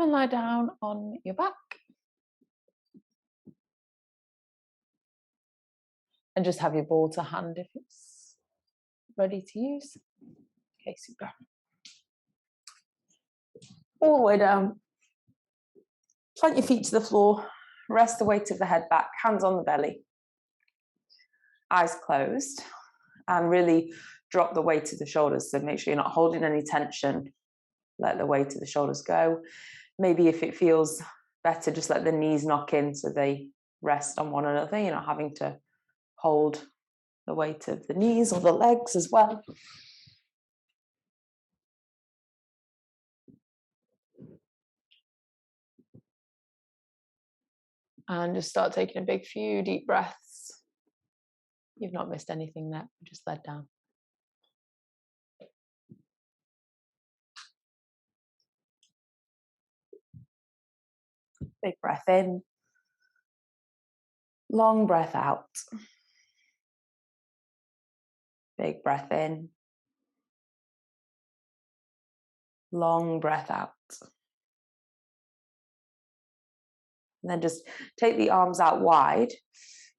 and lie down on your back. And just have your ball to hand if it's ready to use. Okay, super. All the way down. Plant your feet to the floor. Rest the weight of the head back, hands on the belly. Eyes closed. And really drop the weight of the shoulders. So make sure you're not holding any tension. Let the weight of the shoulders go. Maybe if it feels better, just let the knees knock in so they rest on one another. You're not having to hold the weight of the knees or the legs as well. And just start taking a big few deep breaths. You've not missed anything there, just let down. Big breath in. Long breath out. Big breath in. Long breath out. And then just take the arms out wide.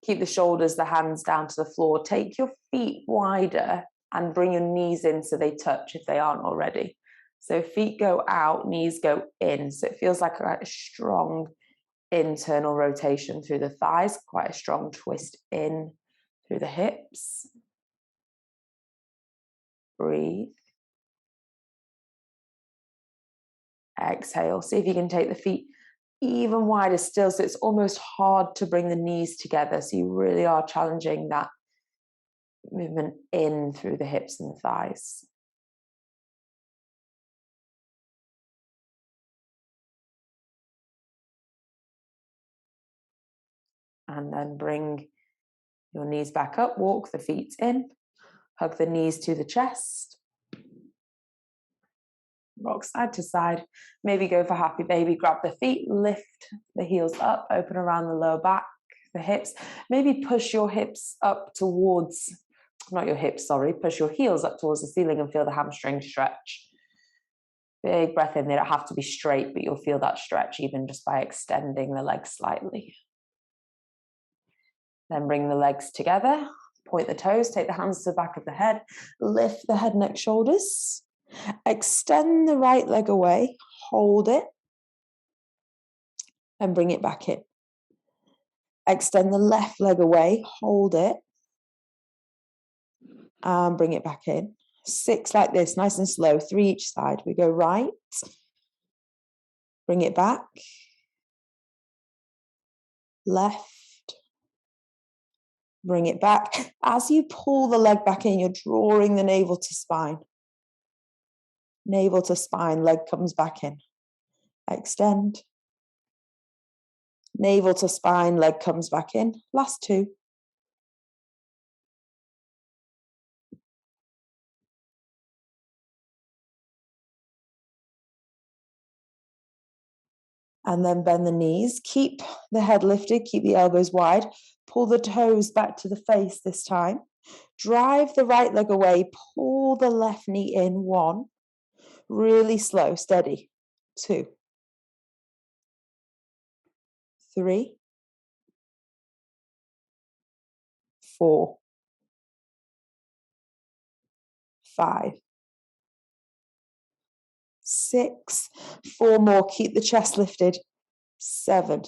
Keep the shoulders, the hands down to the floor. Take your feet wider and bring your knees in so they touch if they aren't already. So feet go out, knees go in. So it feels like a strong internal rotation through the thighs, quite a strong twist in through the hips. Breathe. Exhale. See if you can take the feet even wider still, so it's almost hard to bring the knees together. So you really are challenging that movement in through the hips and the thighs. And then bring your knees back up, walk the feet in, hug the knees to the chest. Rock side to side. Maybe go for happy baby. Grab the feet, lift the heels up, open around the lower back, the hips. Maybe push your hips up towards, not your hips, sorry, push your heels up towards the ceiling and feel the hamstring stretch. Big breath in. They don't have to be straight, but you'll feel that stretch even just by extending the legs slightly. Then bring the legs together, point the toes, take the hands to the back of the head, lift the head, neck, shoulders. Extend the right leg away, hold it, and bring it back in. Extend the left leg away, hold it, and bring it back in. 6 like this, nice and slow, 3 each side. We go right, bring it back, left, bring it back. As you pull the leg back in, you're drawing the navel to spine. Navel to spine, leg comes back in. Extend. Navel to spine, leg comes back in. Last 2. And then bend the knees. Keep the head lifted, keep the elbows wide. Pull the toes back to the face this time. Drive the right leg away, pull the left knee in. 1. Really slow, steady. 2. 3. 4. 5. 6. 4 more. Keep the chest lifted. 7.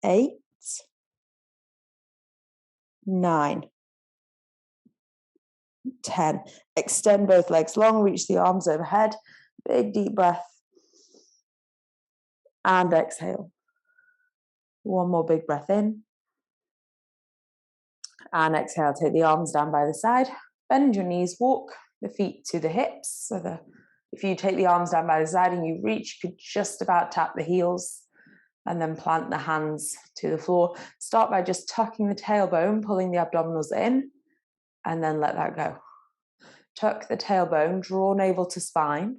8. 9. 10. Extend both legs long, reach the arms overhead. Big deep breath. And exhale. 1 more big breath in. And exhale, take the arms down by the side. Bend your knees, walk the feet to the hips. So if you take the arms down by the side and you reach, you could just about tap the heels and then plant the hands to the floor. Start by just tucking the tailbone, pulling the abdominals in, and then let that go. Tuck the tailbone, draw navel to spine,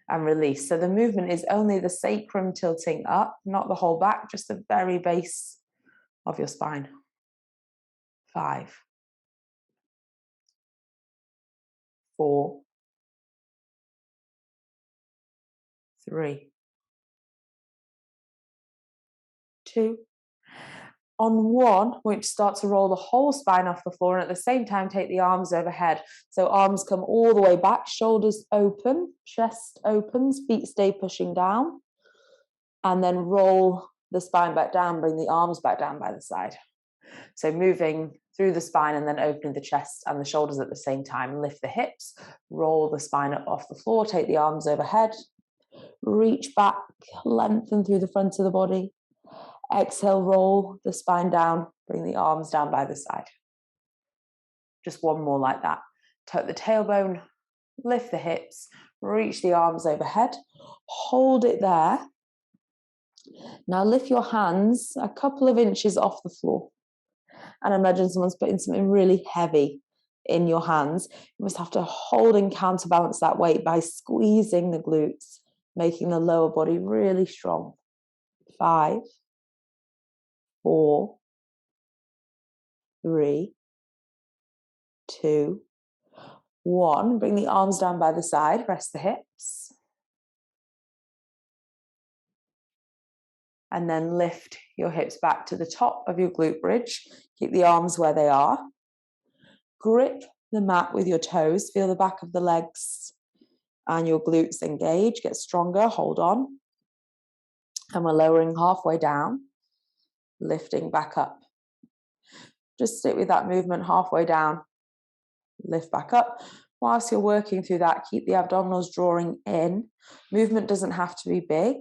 and release. So the movement is only the sacrum tilting up, not the whole back, just the very base of your spine. 5. 4. 3, 2. On 1, we're going to start to roll the whole spine off the floor, and at the same time take the arms overhead. So arms come all the way back, shoulders open, chest opens, feet stay pushing down, and then roll the spine back down, bring the arms back down by the side. So moving through the spine and then opening the chest and the shoulders at the same time. Lift the hips, roll the spine up off the floor, take the arms overhead, reach back, lengthen through the front of the body. Exhale, roll the spine down, bring the arms down by the side. Just one more like that. Tuck the tailbone, lift the hips, reach the arms overhead, hold it there. Now lift your hands a couple of inches off the floor. And imagine someone's putting something really heavy in your hands. You must have to hold and counterbalance that weight by squeezing the glutes, making the lower body really strong. 5, 4, 3, 2, 1. Bring the arms down by the side, rest the hips. And then lift your hips back to the top of your glute bridge. Keep the arms where they are. Grip the mat with your toes. Feel the back of the legs and your glutes engage. Get stronger, hold on. And we're lowering halfway down, lifting back up. Just stick with that movement halfway down, lift back up. Whilst you're working through that, keep the abdominals drawing in. Movement doesn't have to be big.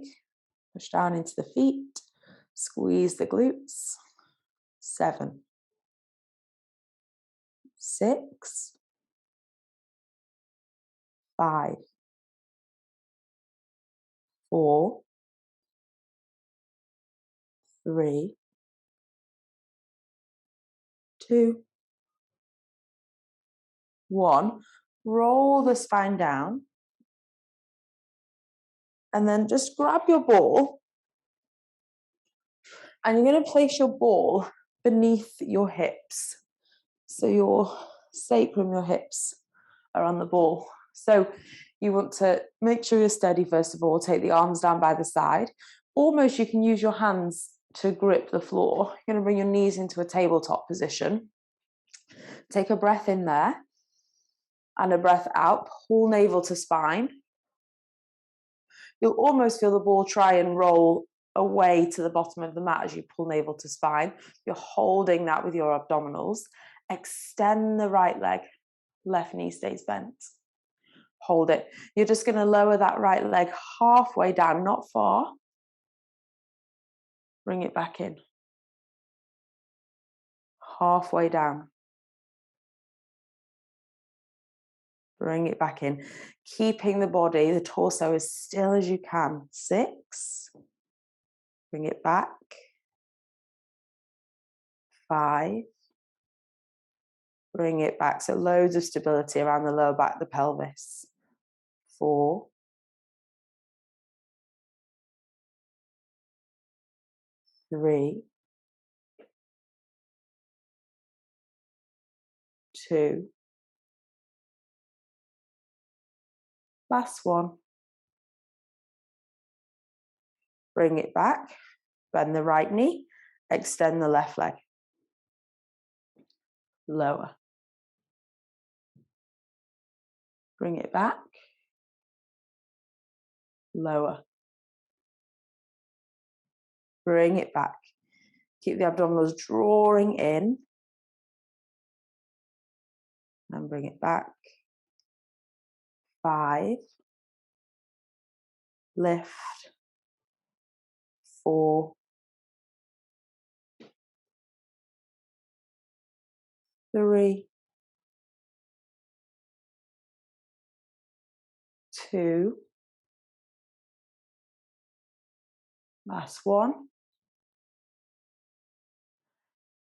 Push down into the feet, squeeze the glutes. 7, 6, 5, 4, 3, 2, 1. Roll the spine down. And then just grab your ball. And you're going to place your ball beneath your hips. So your sacrum, your hips are on the ball. So you want to make sure you're steady, first of all. Take the arms down by the side. Almost you can use your hands to grip the floor. You're going to bring your knees into a tabletop position. Take a breath in there and a breath out. Pull navel to spine. You'll almost feel the ball try and roll away to the bottom of the mat as you pull navel to spine. You're holding that with your abdominals. Extend the right leg. Left knee stays bent. Hold it. You're just going to lower that right leg halfway down, not far. Bring it back in. Halfway down. Bring it back in. Keeping the body, the torso as still as you can. 6. Bring it back. 5. Bring it back. So loads of stability around the lower back, the pelvis. 4. 3. 2. Last one. Bring it back. Bend the right knee. Extend the left leg. Lower. Bring it back. Lower. Bring it back. Keep the abdominals drawing in. And bring it back. 5. Lift. 4. 3. 2. Last one.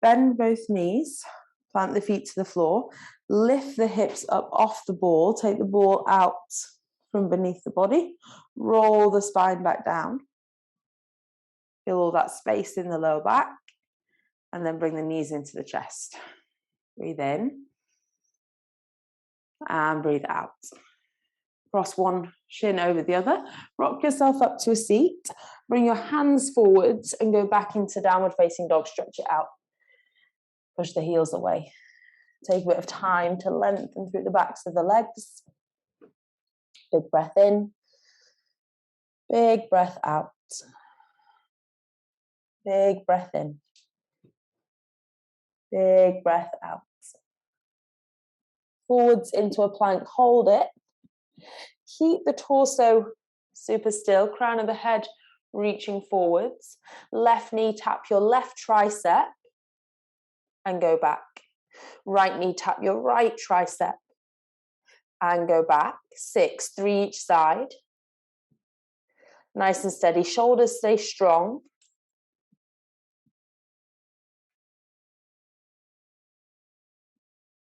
Bend both knees. Plant the feet to the floor. Lift the hips up off the ball. Take the ball out from beneath the body. Roll the spine back down. Feel all that space in the lower back. And then bring the knees into the chest. Breathe in. And breathe out. Cross one shin over the other. Rock yourself up to a seat. Bring your hands forwards and go back into downward facing dog. Stretch it out. Push the heels away. Take a bit of time to lengthen through the backs of the legs. Big breath in. Big breath out. Big breath in. Big breath out. Forwards into a plank. Hold it. Keep the torso super still. Crown of the head reaching forwards. Left knee, tap your left tricep and go back. Right knee, tap your right tricep and go back. 6, 3 each side. Nice and steady. Shoulders stay strong.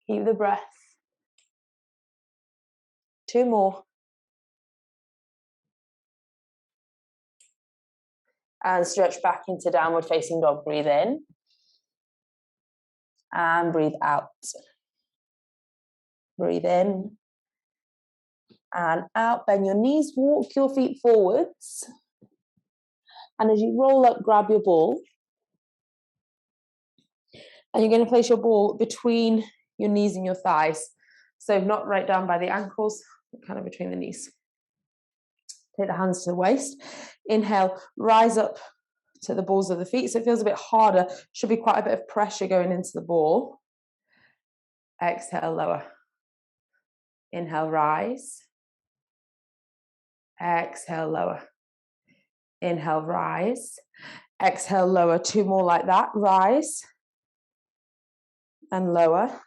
Keep the breath. 2 more. And stretch back into downward facing dog. Breathe in. And breathe out. Breathe in. And out. Bend your knees. Walk your feet forwards. And as you roll up, grab your ball. And you're going to place your ball between your knees and your thighs. So not right down by the ankles, but kind of between the knees. Take the hands to the waist. Inhale, rise up to the balls of the feet. So it feels a bit harder. Should be quite a bit of pressure going into the ball. Exhale, lower. Inhale, rise. Exhale, lower. Inhale, rise. Exhale, lower. 2 more like that. Rise and lower.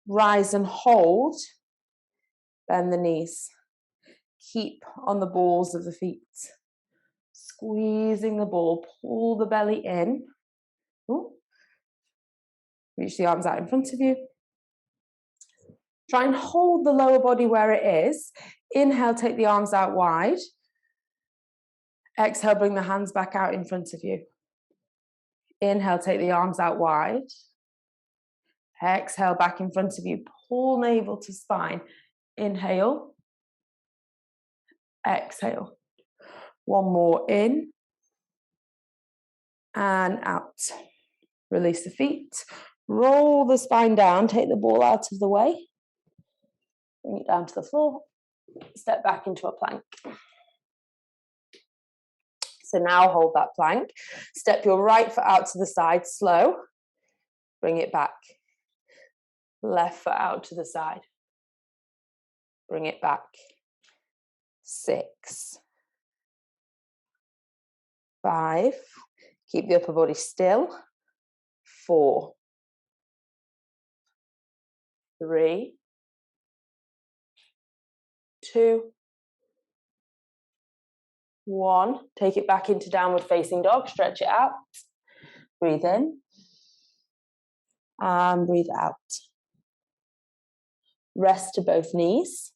Rise and hold. Bend the knees. Keep on the balls of the feet. Squeezing the ball. Pull the belly in. Ooh. Reach the arms out in front of you. Try and hold the lower body where it is. Inhale, take the arms out wide. Exhale, bring the hands back out in front of you. Inhale, take the arms out wide. Exhale, back in front of you. Pull navel to spine. Inhale. Exhale. 1 more in. And out. Release the feet. Roll the spine down. Take the ball out of the way. Bring it down to the floor. Step back into a plank. So now hold that plank. Step your right foot out to the side, slow. Bring it back. Left foot out to the side. Bring it back. 6, 5. Keep the upper body still. 4, 3, 2, 1. Take it back into downward facing dog. Stretch it out. Breathe in. And breathe out. Rest to both knees.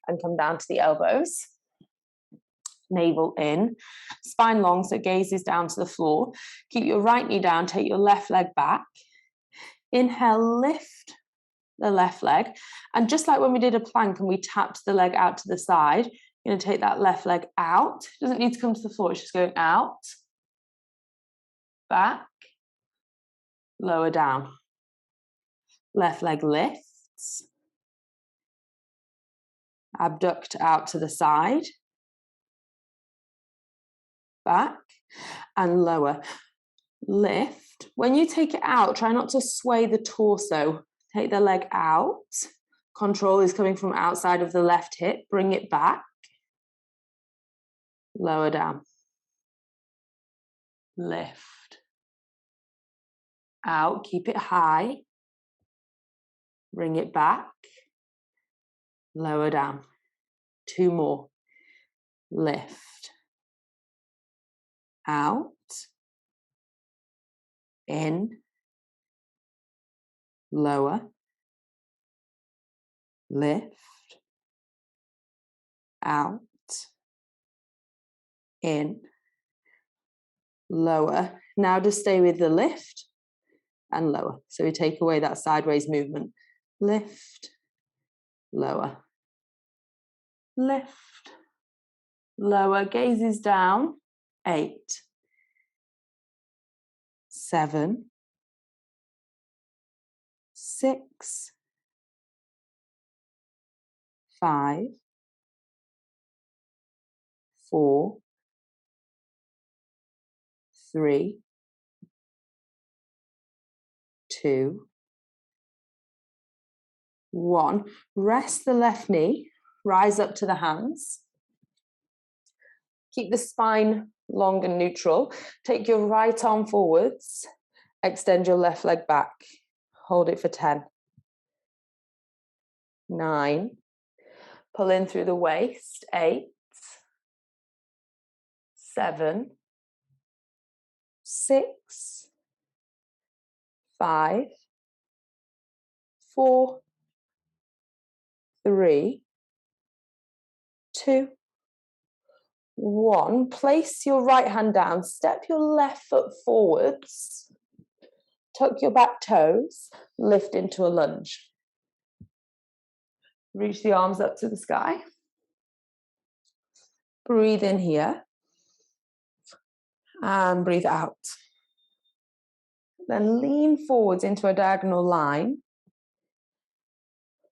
And come down to the elbows. Navel in. Spine long, so gaze is down to the floor. Keep your right knee down. Take your left leg back. Inhale, lift the left leg. And just like when we did a plank and we tapped the leg out to the side, you're going to take that left leg out. It doesn't need to come to the floor. It's just going out. Back. Lower down. Left leg lifts. Abduct out to the side. Back. And lower. Lift. When you take it out, try not to sway the torso. Take the leg out. Control is coming from outside of the left hip. Bring it back. Lower down. Lift. Out. Keep it high. Bring it back. Lower down. 2 more. Lift. Out. In. Lower. Lift. Out. In. Lower. Now just stay with the lift and lower. So we take away that sideways movement. Lift. Lower. lift, lower, gazes down, 8, 7, 6, 5, 4, 3, 2, 1. Rest the left knee, rise up to the hands. Keep the spine long and neutral. Take your right arm forwards, extend your left leg back. Hold it for 10, 9, pull in through the waist, 8, 7, 6, 5, 4, 3, 2, 1. Place your right hand down, step your left foot forwards, tuck your back toes, lift into a lunge. Reach the arms up to the sky. Breathe in here and breathe out. Then lean forwards into a diagonal line.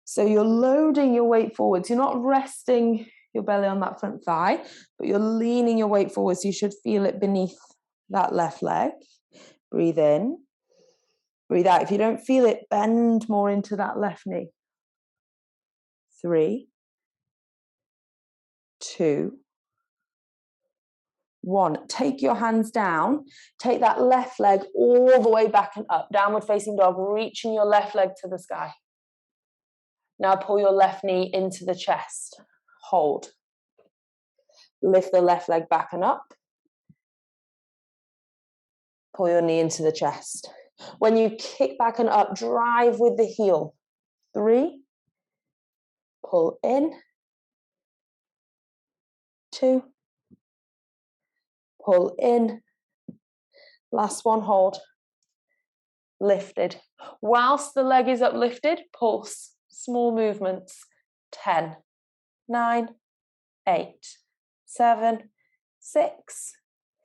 So you're loading your weight forwards. You're not resting your belly on that front thigh, but you're leaning your weight forwards. You should feel it beneath that left leg. Breathe in. Breathe out. If you don't feel it, bend more into that left knee. 3, 2, 1. Take your hands down. Take that left leg all the way back and up. Downward facing dog, reaching your left leg to the sky. Now pull your left knee into the chest. Hold. Lift the left leg back and up. Pull your knee into the chest. When you kick back and up, drive with the heel. 3, pull in. 2, pull in. Last one, hold. Lifted. Whilst the leg is uplifted, pulse. Small movements. 10, 9, 8, 7, 6,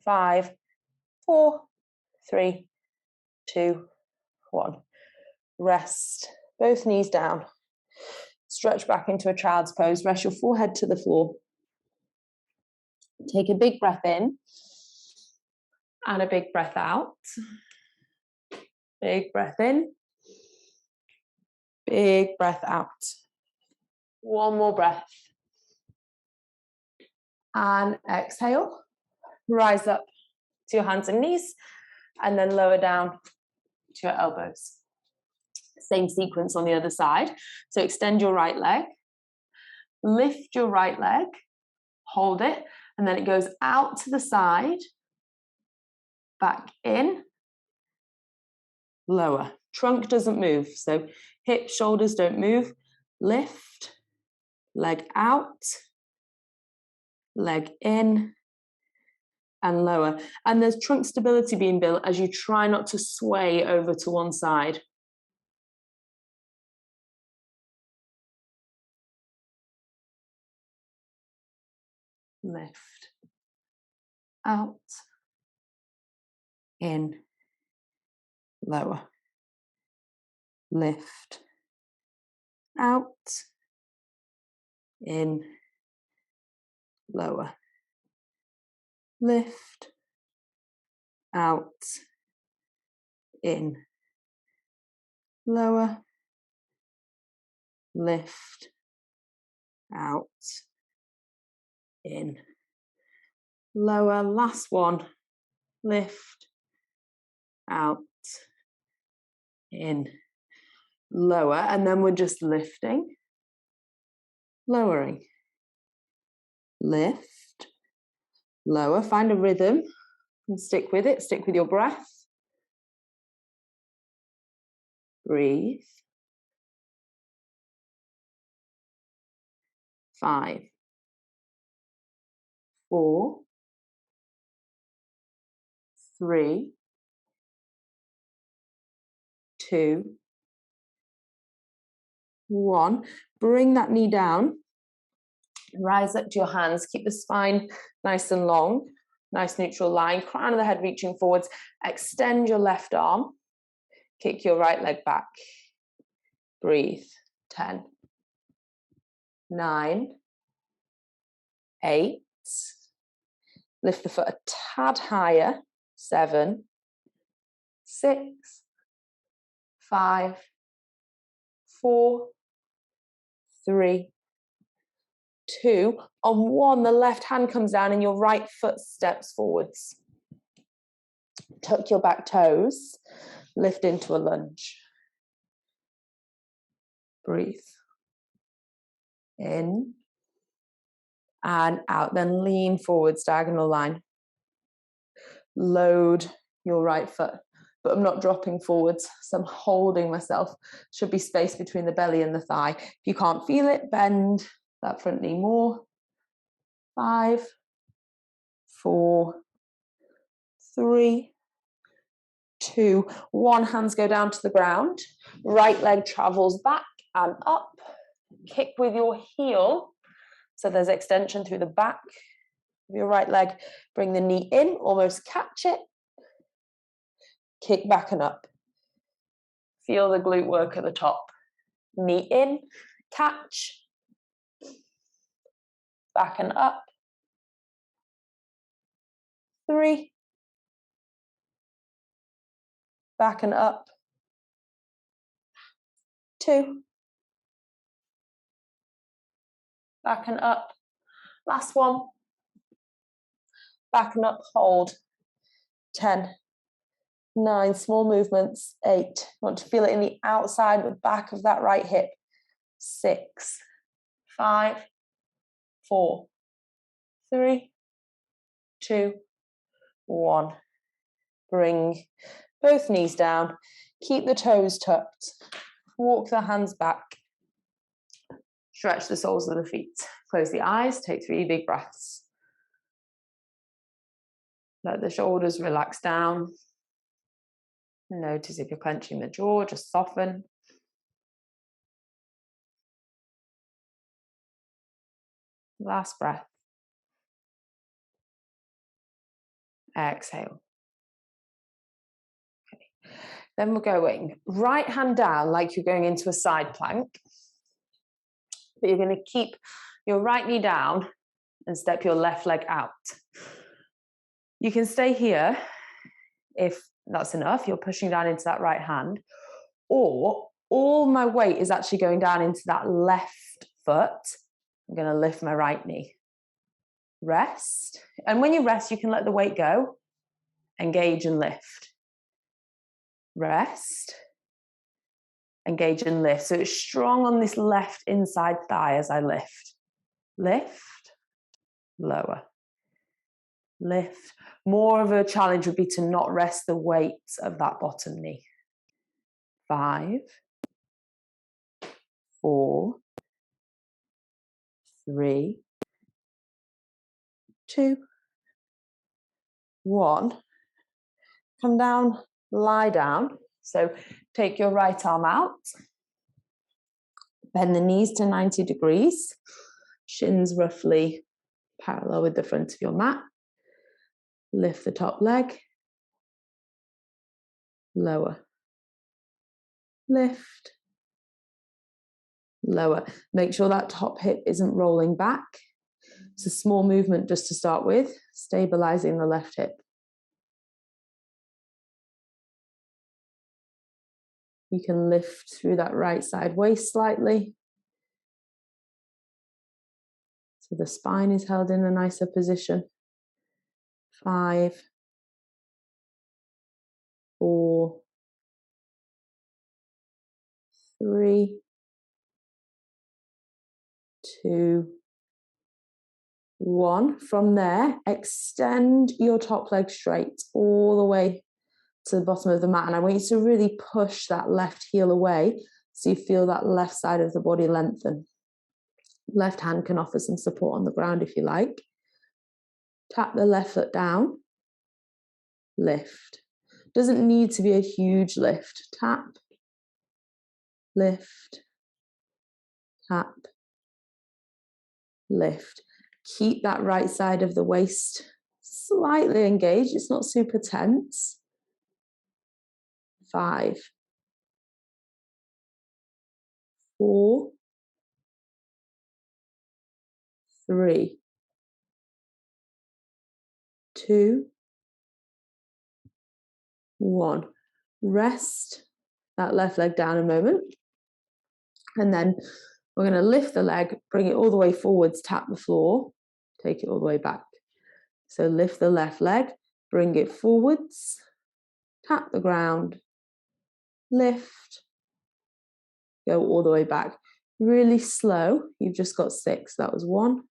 5, 4, 3, 2, 1. Rest. Both knees down. Stretch back into a child's pose. Rest your forehead to the floor. Take a big breath in and a big breath out. Big breath in. Big breath out. One more breath. And exhale. Rise up to your hands and knees and then lower down to your elbows. Same sequence on the other side. So extend your right leg. Lift your right leg. Hold it. And then it goes out to the side. Back in. Lower. Trunk doesn't move. So hips, shoulders don't move. Lift. Leg out. Leg in. And lower. And there's trunk stability being built as you try not to sway over to one side. Lift. Out. In. Lower. Lift. Out. In. Lower. Lift. Out. In. Lower. Lift. Out. In. Lower. Last one. Lift. Out. In. Lower. And then we're just lifting. Lowering. Lift. Lower. Find a rhythm and stick with it. Stick with your breath. Breathe. 5, 4, 3, 2, 1. Bring that knee down. Rise up to your hands, keep the spine nice and long, nice neutral line, crown of the head reaching forwards, extend your left arm, kick your right leg back, breathe, 10, 9, 8, lift the foot a tad higher, 7, 6, 5, 4, 3, 2, on 1, the left hand comes down and your right foot steps forwards. Tuck your back toes, lift into a lunge. Breathe. In and out, then lean forwards, diagonal line. Load your right foot, but I'm not dropping forwards, so I'm holding myself. Should be space between the belly and the thigh. If you can't feel it, bend that front knee more. 5, 4, 3, 2, 1. Hands go down to the ground. Right leg travels back and up. Kick with your heel. So there's extension through the back of your right leg. Bring the knee in, almost catch it. Kick back and up. Feel the glute work at the top. Knee in, catch. Back and up. 3. Back and up. 2. Back and up. Last one. Back and up, hold. 10, 9, small movements. 8. Want to feel it in the outside, the back of that right hip. 6, 5, 4, 3, 2, 1. Bring both knees down. Keep the toes tucked. Walk the hands back. Stretch the soles of the feet. Close the eyes. Take 3 big breaths. Let the shoulders relax down. Notice if you're clenching the jaw, just soften. Last breath. Exhale. Okay. Then we're going right hand down like you're going into a side plank. But you're going to keep your right knee down and step your left leg out. You can stay here if that's enough. You're pushing down into that right hand. Or all my weight is actually going down into that left foot. I'm going to lift my right knee. Rest. And when you rest, you can let the weight go. Engage and lift. Rest. Engage and lift. So it's strong on this left inside thigh as I lift. Lift. Lower. Lift. More of a challenge would be to not rest the weight of that bottom knee. 5, 4, 3, 2, 1. Come down, lie down. So take your right arm out. Bend the knees to 90 degrees. Shins roughly parallel with the front of your mat. Lift the top leg. Lower. Lift. Lower. Make sure that top hip isn't rolling back. It's a small movement just to start with, stabilizing the left hip. You can lift through that right side waist slightly. So the spine is held in a nicer position. 5, 4, 3, 2, 1. From there, extend your top leg straight all the way to the bottom of the mat. And I want you to really push that left heel away so you feel that left side of the body lengthen. Left hand can offer some support on the ground if you like. Tap the left foot down. Lift. Doesn't need to be a huge lift. Tap. Lift. Tap. lift. Keep that right side of the waist slightly engaged. It's not super tense. 5, 4, 3, 2, 1. Rest that left leg down a moment. And then we're going to lift the leg, bring it all the way forwards, tap the floor, take it all the way back. So lift the left leg, bring it forwards, tap the ground, lift, go all the way back. Really slow. You've just got 6. That was 1.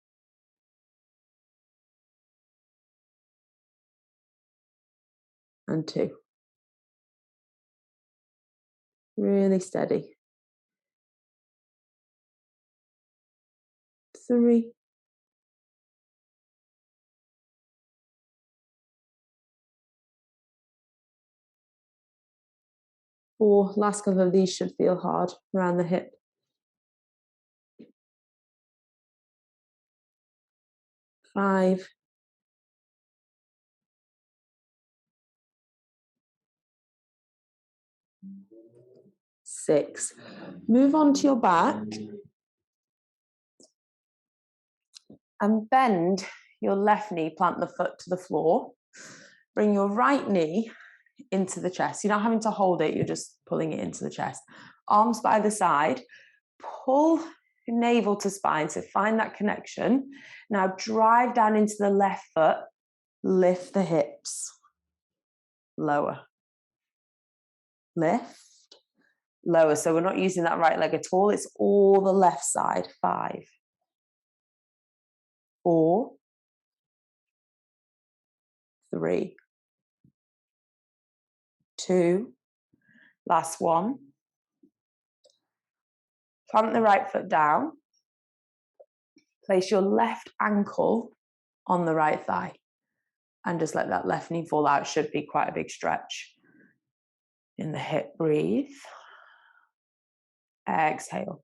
And 2. Really steady. 3. 4. Last couple of these should feel hard around the hip. 5. 6. Move on to your back and bend your left knee, plant the foot to the floor. Bring your right knee into the chest. You're not having to hold it, you're just pulling it into the chest. Arms by the side. Pull your navel to spine, so find that connection. Now drive down into the left foot. Lift the hips. Lower. Lift. Lower. So we're not using that right leg at all. It's all the left side. 5, 4, 3, 2. Last one. Plant the right foot down. Place your left ankle on the right thigh. And just let that left knee fall out. Should be quite a big stretch in the hip. Breathe. Exhale.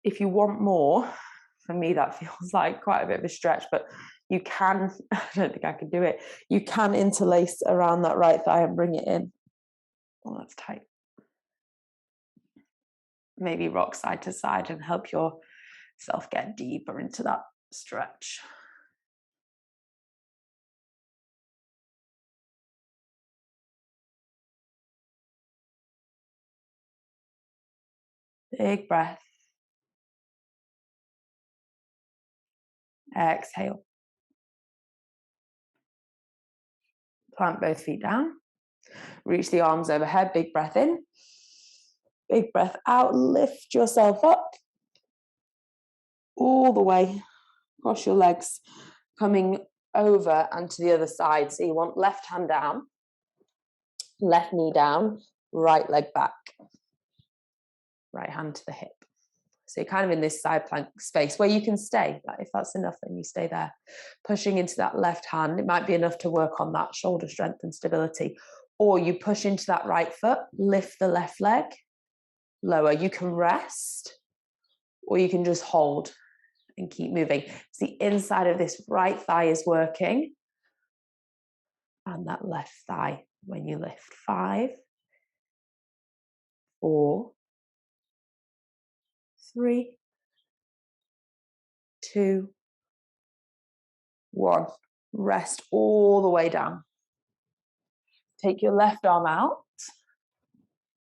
If you want more, for me that feels like quite a bit of a stretch, but you can, I don't think I could do it, you can interlace around that right thigh and bring it in. Oh, that's tight. Maybe rock side to side and help yourself get deeper into that stretch. Big breath. Exhale. Plant both feet down. Reach the arms overhead. Big breath in. Big breath out. Lift yourself up. All the way. Cross your legs. Coming over and to the other side. So you want left hand down. Left knee down. Right leg back. Right hand to the hip. So you're kind of in this side plank space where you can stay. Like if that's enough, then you stay there. Pushing into that left hand. It might be enough to work on that shoulder strength and stability. Or you push into that right foot, lift the left leg, lower. You can rest, or you can just hold and keep moving. So the inside of this right thigh is working. And that left thigh when you lift. 5, 4, 3, 2, 1. Rest all the way down. Take your left arm out.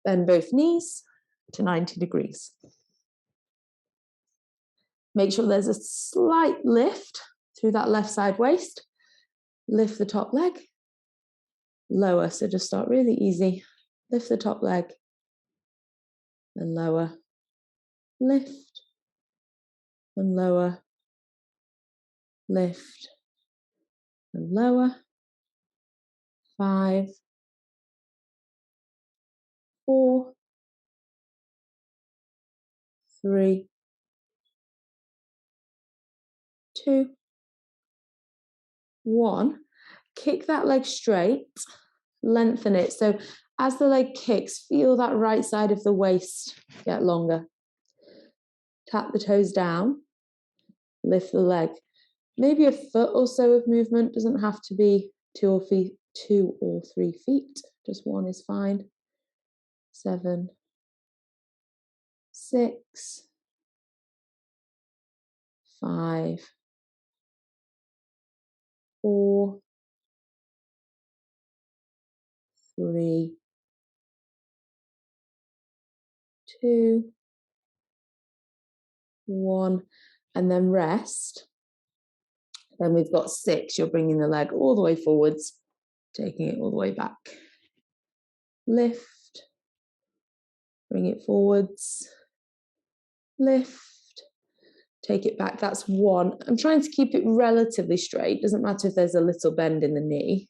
Bend both knees to 90 degrees. Make sure there's a slight lift through that left side waist. Lift the top leg. Lower. So just start really easy. Lift the top leg. And lower. Lift. And lower. Lift. And lower. 5, 4, 3, 2, 1. Kick that leg straight, lengthen it. So as the leg kicks, feel that right side of the waist get longer. Tap the toes down, lift the leg. Maybe a foot or so of movement, doesn't have to be 2 or 3 feet, just 1 is fine. 7, 6, 5, 4, 3, 2, 1, and then rest. Then we've got 6, you're bringing the leg all the way forwards, taking it all the way back. Lift, bring it forwards, lift, take it back. That's 1. I'm trying to keep it relatively straight. Doesn't matter if there's a little bend in the knee.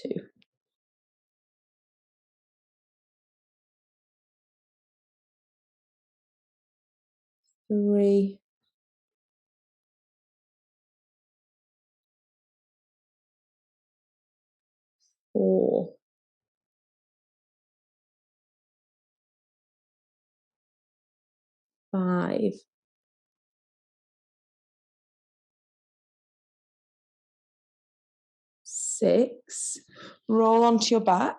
2. 3. 4. 5. 6. Roll onto your back.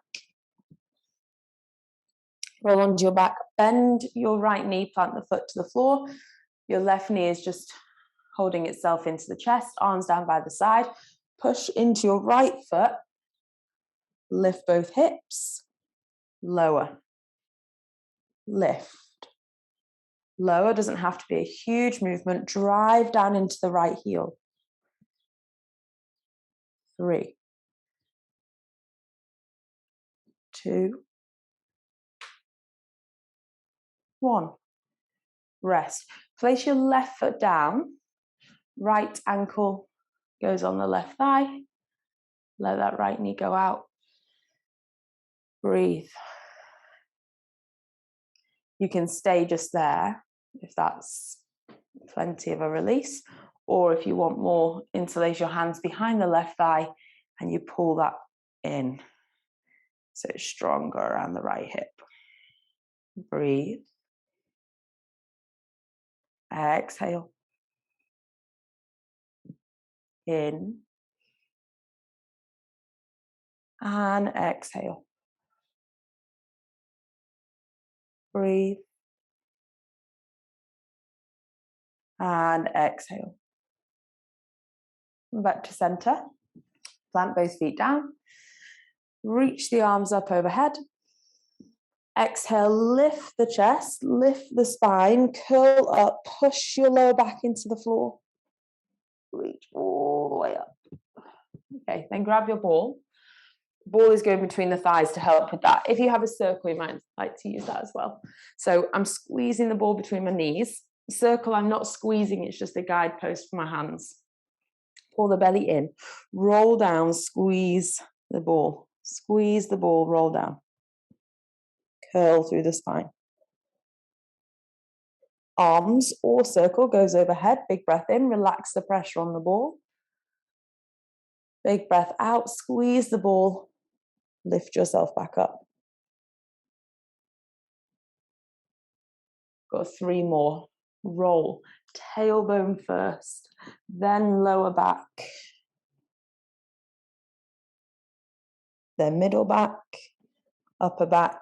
Roll onto your back. Bend your right knee, plant the foot to the floor. Your left knee is just holding itself into the chest, arms down by the side. Push into your right foot. Lift both hips. Lower. Lift. Lower, doesn't have to be a huge movement. Drive down into the right heel. 3, 2, 1. Rest. Place your left foot down. Right ankle goes on the left thigh. Let that right knee go out. Breathe. You can stay just there if that's plenty of a release, or if you want more, interlace your hands behind the left thigh and you pull that in so it's stronger around the right hip. Breathe. Exhale. In. And exhale. Breathe. And exhale. Back to center. Plant both feet down. Reach the arms up overhead. Exhale, lift the chest, lift the spine, curl up, push your lower back into the floor. Reach all the way up. Okay, then grab your ball. Ball is going between the thighs to help with that. If you have a circle, you might like to use that as well. So I'm squeezing the ball between my knees. Circle, I'm not squeezing, it's just a guidepost for my hands. Pull the belly in, roll down, squeeze the ball. Squeeze the ball, roll down. Curl through the spine. Arms or circle goes overhead. Big breath in, relax the pressure on the ball. Big breath out, squeeze the ball, lift yourself back up. Got 3 more. Roll. Tailbone first, then lower back, then middle back, upper back,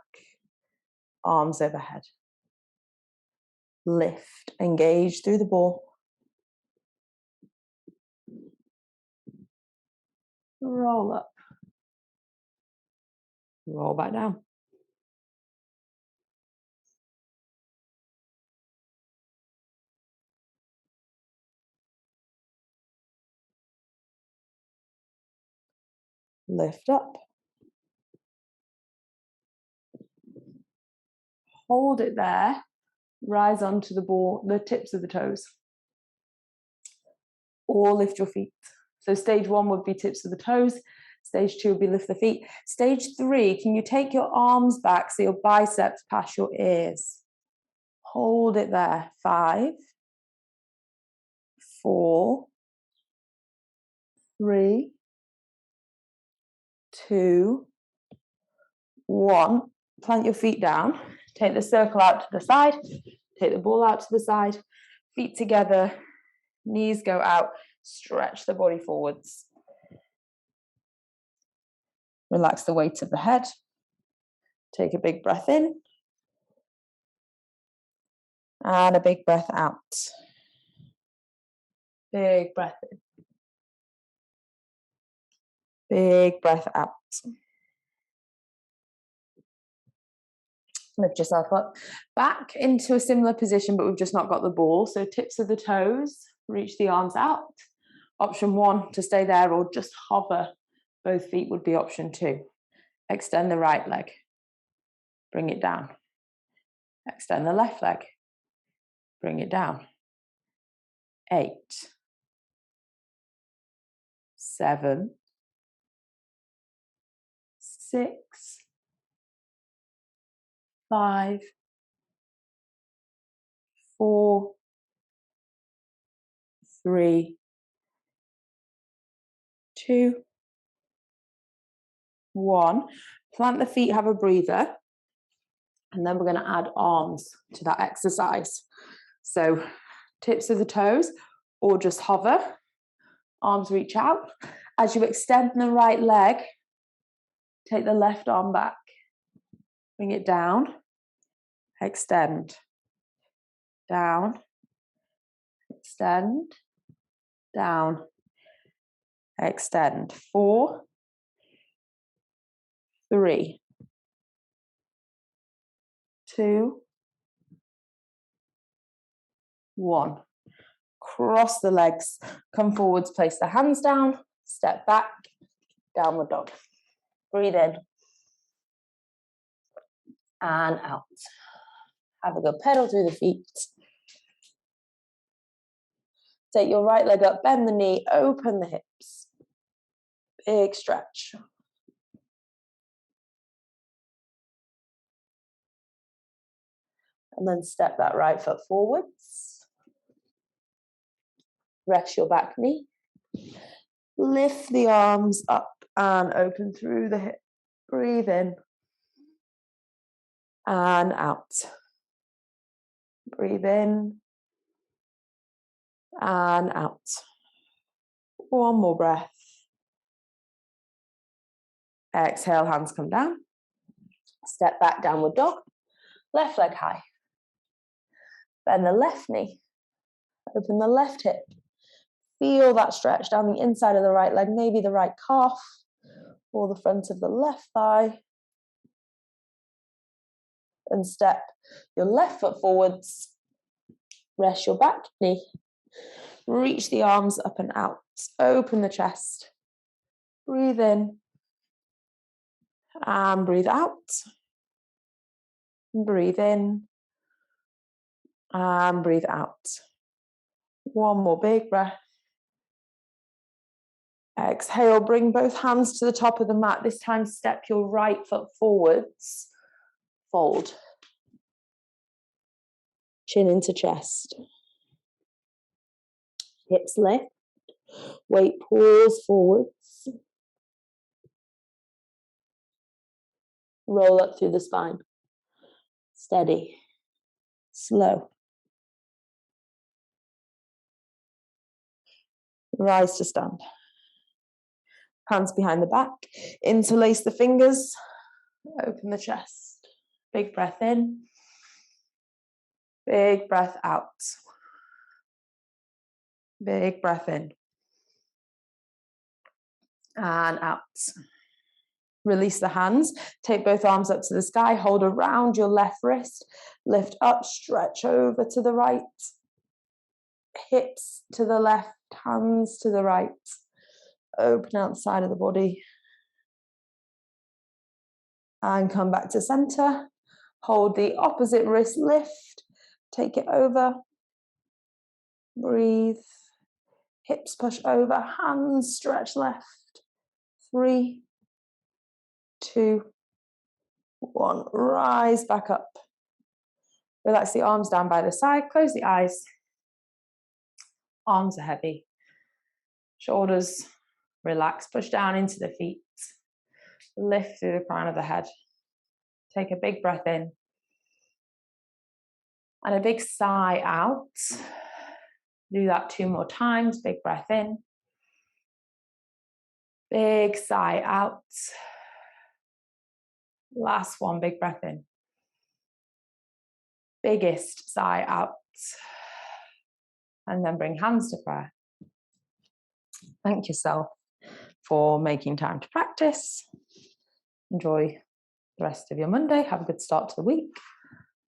arms overhead. Lift, engage through the ball. Roll up. Roll back down. Lift up. Hold it there. Rise onto the ball, the tips of the toes. Or lift your feet. So stage 1 would be tips of the toes. Stage 2 would be lift the feet. Stage 3, can you take your arms back so your biceps pass your ears? Hold it there. 5, 4, 3, 2, 1. Plant your feet down. Take the circle out to the side, take the ball out to the side, feet together, knees go out, stretch the body forwards. Relax the weight of the head. Take a big breath in. And a big breath out. Big breath in. Big breath out. Lift yourself up. Back into a similar position, but we've just not got the ball. So tips of the toes, reach the arms out. Option 1, to stay there or just hover. Both feet would be option 2. Extend the right leg. Bring it down. Extend the left leg. Bring it down. 8, 7, 6, 5, 4, 3, 2, 1. Plant the feet, have a breather. And then we're going to add arms to that exercise. So tips of the toes or just hover. Arms reach out. As you extend the right leg, take the left arm back. Bring it down. Extend. Down. Extend. Down. Extend. 4, 3, 2, 1. Cross the legs, come forwards, place the hands down, step back, downward dog. Breathe in and out. Have a good pedal through the feet. Take your right leg up, bend the knee, open the hips. Big stretch. And then step that right foot forwards. Rest your back knee. Lift the arms up and open through the hip. Breathe in and out. Breathe in and out. One more breath. Exhale, hands come down. Step back, downward dog. Left leg high. Bend the left knee. Open the left hip. Feel that stretch down the inside of the right leg, maybe the right calf or the front of the left thigh. And step your left foot forwards. Rest your back knee. Reach the arms up and out. Open the chest. Breathe in. And breathe out. Breathe in. And breathe out. One more big breath. Exhale, bring both hands to the top of the mat. This time step your right foot forwards. Fold. Chin into chest. Hips lift. Weight pulls forwards. Roll up through the spine. Steady. Slow. Rise to stand. Hands behind the back. Interlace the fingers. Open the chest. Big breath in. Big breath out. Big breath in. And out. Release the hands. Take both arms up to the sky. Hold around your left wrist. Lift up. Stretch over to the right. Hips to the left. Hands to the right. Open out the side of the body. And come back to center. Hold the opposite wrist, lift. Take it over. Breathe. Hips push over. Hands stretch left. 3, 2, 1. Rise back up. Relax the arms down by the side. Close the eyes. Arms are heavy. Shoulders relax. Push down into the feet. Lift through the crown of the head. Take a big breath in. And a big sigh out. Do that 2 more times. Big breath in. Big sigh out. Last one, big breath in. Biggest sigh out. And then bring hands to prayer. Thank yourself for making time to practice. Enjoy the rest of your Monday. Have a good start to the week.